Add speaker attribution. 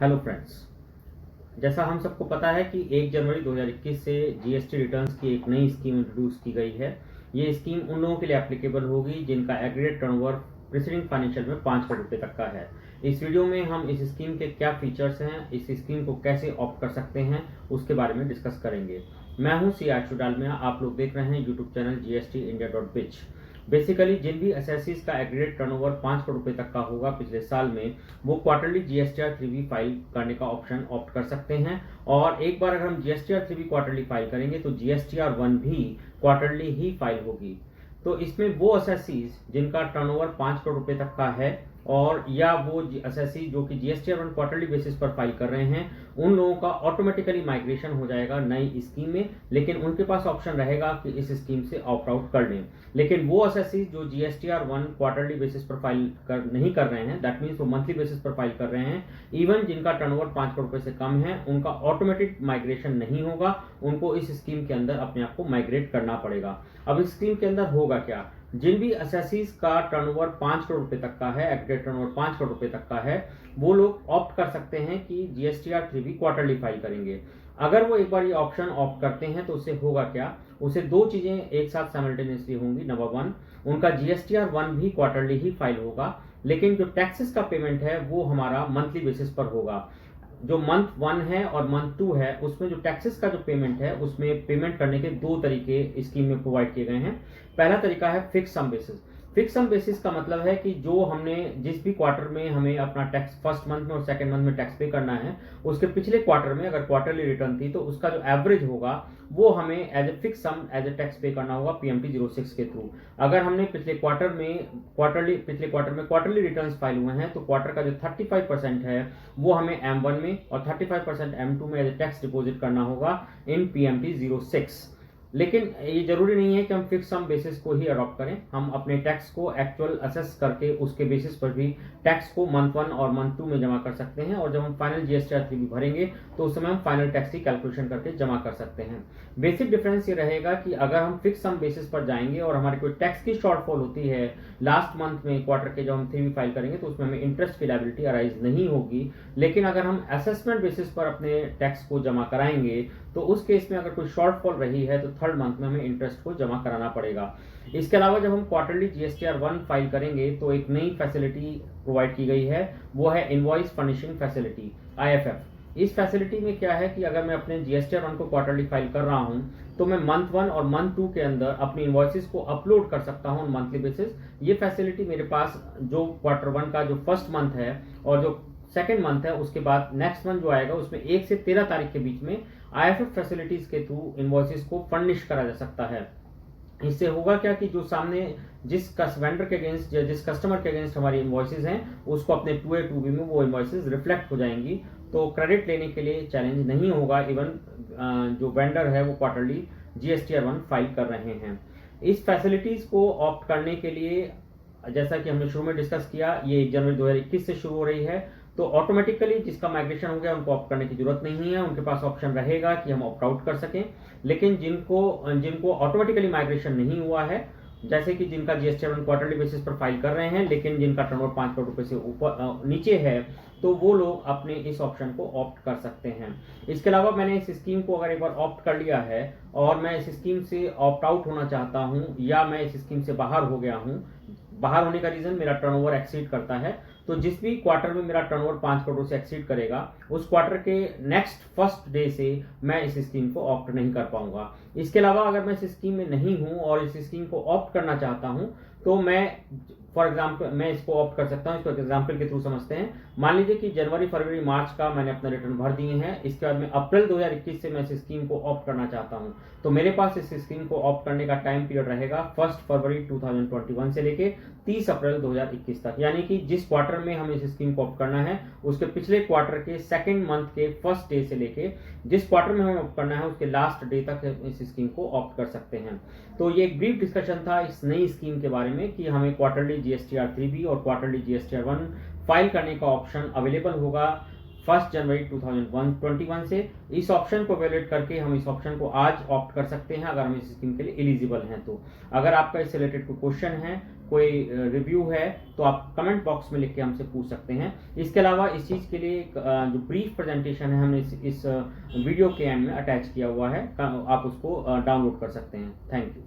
Speaker 1: Hello friends, जैसा हम सबको पता है कि 1 जनवरी 2021 से जीएसटी रिटर्न्स की एक नई स्कीम इंट्रोड्यूस की गई है। ये स्कीम उन लोगों के लिए एप्लीकेबल होगी जिनका एग्रीगेट टर्नओवर प्रीसीडिंग फाइनेंशियल में 5 करोड़ रुपए तक का है। इस वीडियो में हम इस स्कीम के क्या फीचर्स हैं, इस स्कीम को कैसे ऑप्ट कर सकते हैं, उसके बारे में डिस्कस करेंगे। मैं हूं सी आशु डालमिया, आप लोग देख रहे हैं यूट्यूब चैनल GSTindia.biz। बेसिकली जिन भी एसएससीज का एग्रीगेट टर्नओवर 5 करोड़ रुपए तक का होगा पिछले साल में, वो क्वार्टरली जीएसटीआर 3B फाइल करने का ऑप्शन ऑप्ट कर सकते हैं। और एक बार अगर हम जीएसटीआर 3B क्वार्टरली फाइल करेंगे तो जीएसटीआर 1 भी क्वार्टरली ही फाइल होगी। तो इसमें वो एसएससीज जिनका टर्नओवर 5 करोड़ रुपए तक का है और या वो एसएससी जो कि जीएसटीआर 1 क्वार्टरली बेसिस पर फाइल कर रहे हैं, उन लोगों का ऑटोमेटिकली माइग्रेशन हो जाएगा नई स्कीम में। लेकिन उनके पास ऑप्शन रहेगा कि इस स्कीम से ऑप्ट आउट कर लें। लेकिन वो एसएससी जो जीएसटीआर 1 क्वार्टरली बेसिस पर फाइल नहीं कर रहे हैं, दैट मीन्स वो मंथली बेसिस पर फाइल कर रहे हैं, इवन जिनका टर्नओवर 5 करोड़ रुपए से कम है, उनका ऑटोमेटिक माइग्रेशन नहीं होगा। उनको इस स्कीम के अंदर अपने आप को माइग्रेट करना पड़ेगा। अब इस स्कीम के अंदर होगा क्या, जिन भी एसएससीज का टर्नओवर 5 करोड़ रुपए तक का है, एग्रीगेट टर्नओवर 5 करोड़ रुपए तक का है, वो लोग ऑप्ट कर सकते हैं कि जीएसटीआर 3B क्वार्टरली फाइल करेंगे। अगर वो एक बार ये ऑप्शन ऑप्ट करते हैं तो उससे होगा क्या, उसे दो चीजें एक साथ साइमल्टेनियसली होंगी। नंबर 1, उनका जीएसटीआर 1 भी क्वार्टरली ही फाइल होगा, लेकिन जो टैक्सेस का पेमेंट है वो हमारा मंथली बेसिस पर होगा। जो मंथ 1 है और मंथ 2 है, उसमें जो टैक्सेस का जो पेमेंट है, उसमें पेमेंट करने के दो तरीके स्कीम में प्रोवाइड किए गए हैं। पहला तरीका है फिक्स सम बेसिस। फिक्स सम बेसिस का मतलब है कि जो हमने जिस भी क्वार्टर में हमें अपना टैक्स फर्स्ट मंथ में और सेकंड मंथ में टैक्स पे करना है, उसके पिछले क्वार्टर में अगर क्वार्टरली रिटर्न थी तो उसका जो एवरेज होगा वो हमें as a fix sum as a tax pay करना होगा PMT 06 के थ्रू। अगर हमने पिछले क्वार्टर में क्वार्टरली रिटर्न्स फाइल हुए हैं तो क्वार्टर का जो 35% है वो हमें M1 में और 35% M2 में एज ए टैक्स डिपोजिट करना होगा इन PMT 06। लेकिन ये जरूरी नहीं है कि हम फिक्स सम बेसिस को ही अडॉप्ट करें। हम अपने टैक्स को एक्चुअल असेस करके उसके बेसिस पर भी टैक्स को मंथ 1 और मंथ 2 में जमा कर सकते हैं, और जब हम फाइनल जीएसटीआर 3B भरेंगे तो उस समय हम फाइनल टैक्स की कैलकुलेशन करके जमा कर सकते हैं। बेसिक डिफरेंस ये रहेगा कि अगर हम फिक्स सम बेसिस पर जाएंगे और हमारी कोई टैक्स की शॉर्टफॉल होती है लास्ट मंथ में क्वार्टर के, जब हम 3B फाइल करेंगे तो उसमें हमें इंटरेस्ट की लायबिलिटी अराइज नहीं होगी। लेकिन अगर हम असेसमेंट बेसिस पर अपने टैक्स को जमा कराएंगे तो उस केस में अगर कोई शॉर्टफॉल रही है तो थर्ड मंथ में हमें इंटरेस्ट को जमा कराना पड़ेगा। इसके अलावा जब हम क्वार्टरली जीएसटीआर 1 फाइल करेंगे तो एक नई फैसिलिटी प्रोवाइड की गई है, वो है इनवॉइस फर्निशिंग फैसिलिटी, IFF। इस फैसिलिटी में क्या है कि अगर मैं अपने जीएसटीआर 1 को क्वार्टरली फाइल कर रहा हूं तो मैं मंथ 1 और मंथ 2 के अंदर अपनी इनवॉइसेस को अपलोड कर सकता हूं मंथली बेसिस। ये फैसिलिटी मेरे पास जो क्वार्टर 1 का जो फर्स्ट मंथ है और जो सेकेंड मंथ है, उसके बाद नेक्स्ट मंथ जो आएगा उसमें 1 से 13 तारीख के बीच में IFF फैसिलिटीज के थ्रू इनवॉइसेस को फर्निश करा जा सकता है। इससे होगा क्या कि जो सामने जिस वेंडर के अगेंस्ट या जिस कस्टमर के अगेंस्ट हमारी इनवॉइसेस हैं, उसको अपने 2A 2B में वो इनवॉइसेस रिफ्लेक्ट हो जाएंगी, तो क्रेडिट लेने के लिए चैलेंज नहीं होगा। इवन जो वेंडर है वो क्वार्टरली जीएसटीआर 1 फाइल कर रहे हैं। इस फैसिलिटीज को ऑप्ट करने के लिए, जैसा कि हमने शुरू में डिस्कस किया, ये 1 जनवरी 2021 से शुरू हो रही है, तो ऑटोमेटिकली जिसका माइग्रेशन हो गया उनको ऑप्ट करने की जरूरत नहीं है। उनके पास ऑप्शन रहेगा कि हम ऑप्ट आउट कर सकें। लेकिन जिनको ऑटोमेटिकली माइग्रेशन नहीं हुआ है, जैसे कि जिनका जीएसटीआर 1 क्वार्टरली बेसिस पर फाइल कर रहे हैं लेकिन जिनका टर्नओवर 5 करोड़ रुपए से ऊपर नीचे है, तो वो लोग अपने इस ऑप्शन को ऑप्ट कर सकते हैं। इसके अलावा मैंने इस स्कीम को अगर एक बार ऑप्ट कर लिया है और मैं इस स्कीम से ऑप्ट आउट होना चाहता हूं या मैं इस स्कीम से बाहर हो गया हूं, बाहर होने का रीजन मेरा टर्नओवर एक्सीड करता है, तो जिस भी क्वार्टर में मेरा टर्नओवर 5 करोड़ से एक्सीड करेगा उस क्वार्टर के नेक्स्ट फर्स्ट डे से मैं इस स्कीम को ऑप्ट नहीं कर पाऊंगा। इसके अलावा अगर मैं इस स्कीम में नहीं हूं और इस स्कीम को ऑप्ट करना चाहता हूं तो मैं फॉर एग्जाम्पल मैं इसको ऑप्ट कर सकता हूं। इसको एग्जाम्पल के थ्रू समझते हैं। मान लीजिए कि जनवरी फरवरी मार्च का मैंने अपना रिटर्न भर दिए हैं, इसके बाद में अप्रैल 2021 से मैं इस स्कीम को ऑप्ट करना चाहता हूं, तो मेरे पास इस स्कीम को ऑप्ट करने का टाइम पीरियड रहेगा 1 फरवरी 2021 से लेके 30 अप्रैल 2021 तक। यानी कि जिस क्वार्टर में हमें इस स्कीम को ऑप्ट करना है उसके पिछले क्वार्टर के सेकेंड मंथ के फर्स्ट डे से लेके जिस क्वार्टर में हमें ऑप्ट करना है उसके लास्ट डे तक इस स्कीम को ऑप्ट कर सकते हैं। तो ये एक ब्रीफ डिस्कशन था इस नई स्कीम के बारे में कि हमें क्वार्टरली जीएसटीआर 3B और क्वार्टरली जीएसटीआर 1 फाइल करने का ऑप्शन अवेलेबल होगा 1 जनवरी 2021 से। इस ऑप्शन को एवेल्यूएट करके हम इस ऑप्शन को आज ऑप्ट कर सकते हैं अगर हम इस स्कीम के लिए एलिजिबल हैं। तो अगर आपका इससे रिलेटेड कोई क्वेश्चन है, कोई रिव्यू है तो आप कमेंट बॉक्स में लिख के हमसे पूछ सकते हैं। इसके अलावा इस चीज़ के लिए जो ब्रीफ प्रेजेंटेशन है हमने इस वीडियो के एंड में अटैच किया हुआ है, आप उसको डाउनलोड कर सकते हैं। Thank you.